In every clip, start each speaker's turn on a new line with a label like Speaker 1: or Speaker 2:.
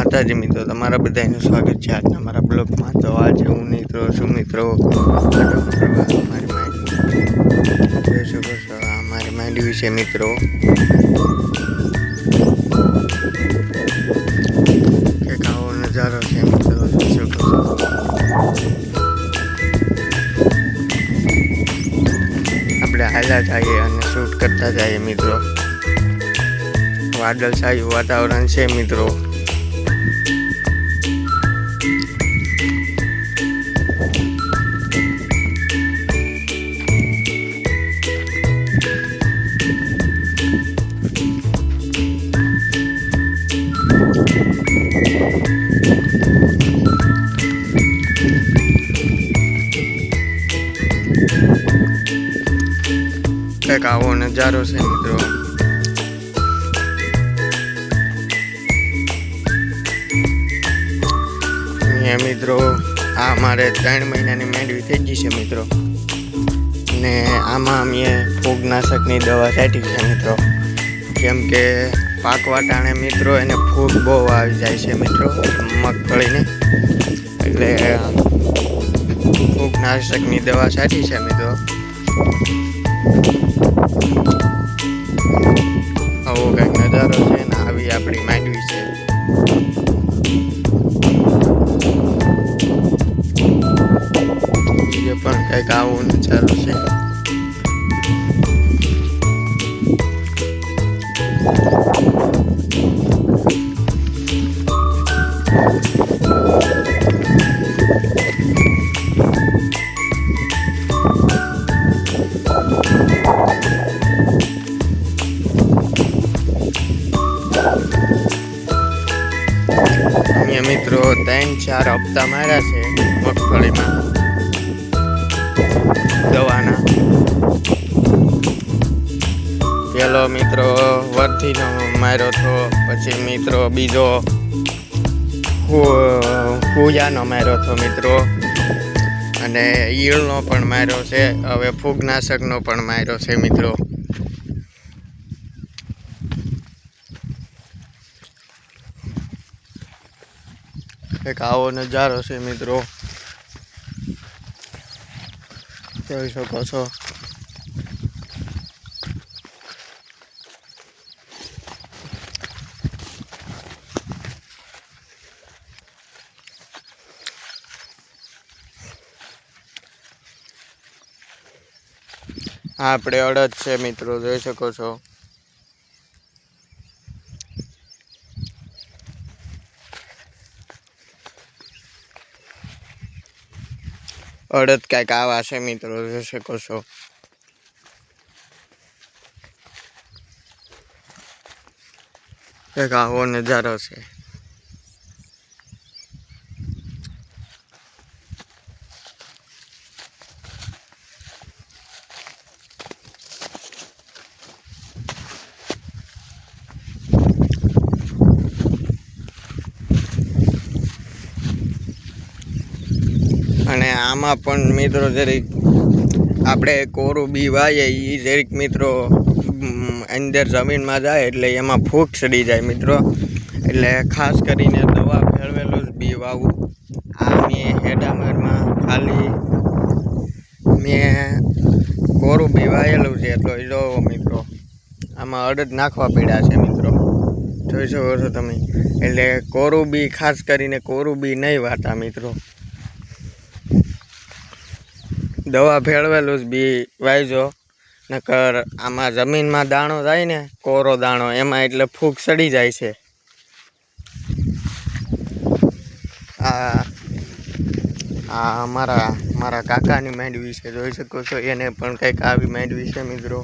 Speaker 1: માતાજી મિત્રો, તમારા બધાનું સ્વાગત છે આજના મારા બ્લોગમાં। તો આજે હું મિત્રો શું મિત્રો મારી માંડવી છે મિત્રો। કંઈક આવો નજારો છે મિત્રો, જોઈ શકો છો। આપણે હાલ્યા જઈએ અને શૂટ કરતા જઈએ મિત્રો। વાદળછાયું વાતાવરણ છે મિત્રો। કંઈક આવો નજારો છે મિત્રો। મિત્રો આ અમારે 3 મહિનાની માંડવી થઈ ગઈ છે મિત્રો, ને આમાં અમે ફૂગનાશકની દવા છાંટી છે મિત્રો। કેમ કે પાકવા ટાણે મિત્રો એને ફૂગ બહુ આવી જાય છે મિત્રો મગફળીને, એટલે ફૂગનાશકની દવા છાંટી છે મિત્રો। આવો કંઈક નજારો છે ને આવી આપણી માંડવી છે। પણ કંઈક આવો નજારો છે। અહીંયા મિત્રો 3-4 હપ્તા માર્યા છે મગફળીમાં દવાના। પેલો મિત્રો વર્ધીનો માર્યો હતો, પછી મિત્રો બીજો ફૂજાનો માર્યો હતો મિત્રો, અને ઈયળનો પણ માર્યો છે। હવે ફૂગનાશકનો પણ માર્યો છે મિત્રો। એક આવો નજારો છે મિત્રો, જોઈ શકો છો। આપણે અડદ છે મિત્રો, જોઈ શકો છો। અડદ કંઈક આવા છે મિત્રો, જોઈ શકો છો। કંઈક આવો નજારો છે। અને આમાં પણ મિત્રો જરીક આપણે કોરું બી વાઈએ એ જરીક મિત્રો અંદર જમીનમાં જાય એટલે એમાં ફૂગ ચડી જાય મિત્રો, એટલે ખાસ કરીને દવા ભેળવેલું જ બી વાવવું। આ મેં હેડામરમાં ખાલી મેં કોરું બી વાયેલું છે એટલો જો મિત્રો, આમાં અડદ નાખવા પડ્યા છે મિત્રો, જોઈ શકો છો તમે। એટલે કોરું બી ખાસ કરીને કોરું બી નહીં વાતા મિત્રો, દવા ભેળવેલું જ બી વાવજો, નકર આમાં જમીનમાં દાણો જાય ને કોરો દાણો, એમાં એટલે ફૂગ ચડી જાય છે। આ મારા કાકાની માંડવી છે, જોઈ શકો છો। એને પણ કંઈક આવી માંડવી છે મિત્રો।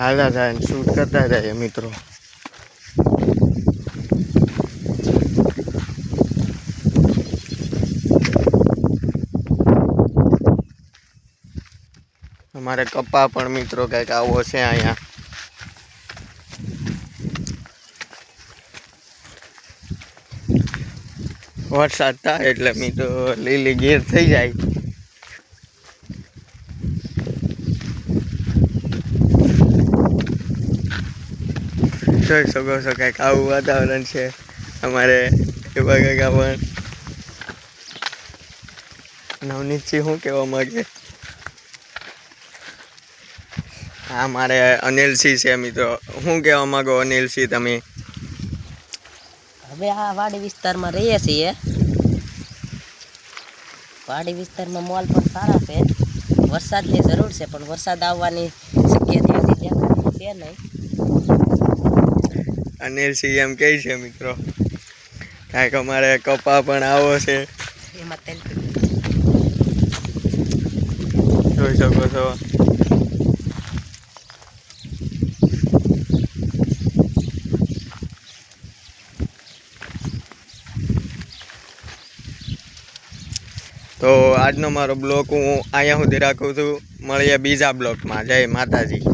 Speaker 1: હાલા જાય શૂટ કરતા જાય મિત્રો। અમારે કપા પણ મિત્રો કંઈક આવો છે અહીંયા. વરસાદ થાય એટલે મિત્રો લીલી ગીર થઈ જાય. જોઈ શકો છો કંઈક આવું વાતાવરણ છે અમારે. એવા કંઈક પણ નવનીતસિંહ શું કહેવા માંગે? હા, મારે અનિલસિંહ છે મિત્રો. શું કહેવા માંગો અનિલસિંહ તમે?
Speaker 2: હવે આ વાડી વિસ્તારમાં રહીએ છીએ. વાડી વિસ્તારમાં મોલ પણ સારા છે. વરસાદની જરૂર છે પણ વરસાદ આવવાની શક્યતા હજી દેખાતી છે નહીં.
Speaker 1: અનિલસિંહ એમ કહે છે મિત્રો કાંઈક અમારે કપા પણ આવો છે.
Speaker 2: એમાં તેલ
Speaker 1: જોઈ શકો છો. તો આજનો મારો બ્લોગ હું અહીંયા સુધી રાખું છું. મળીએ બીજા બ્લોગમાં. જય માતાજી.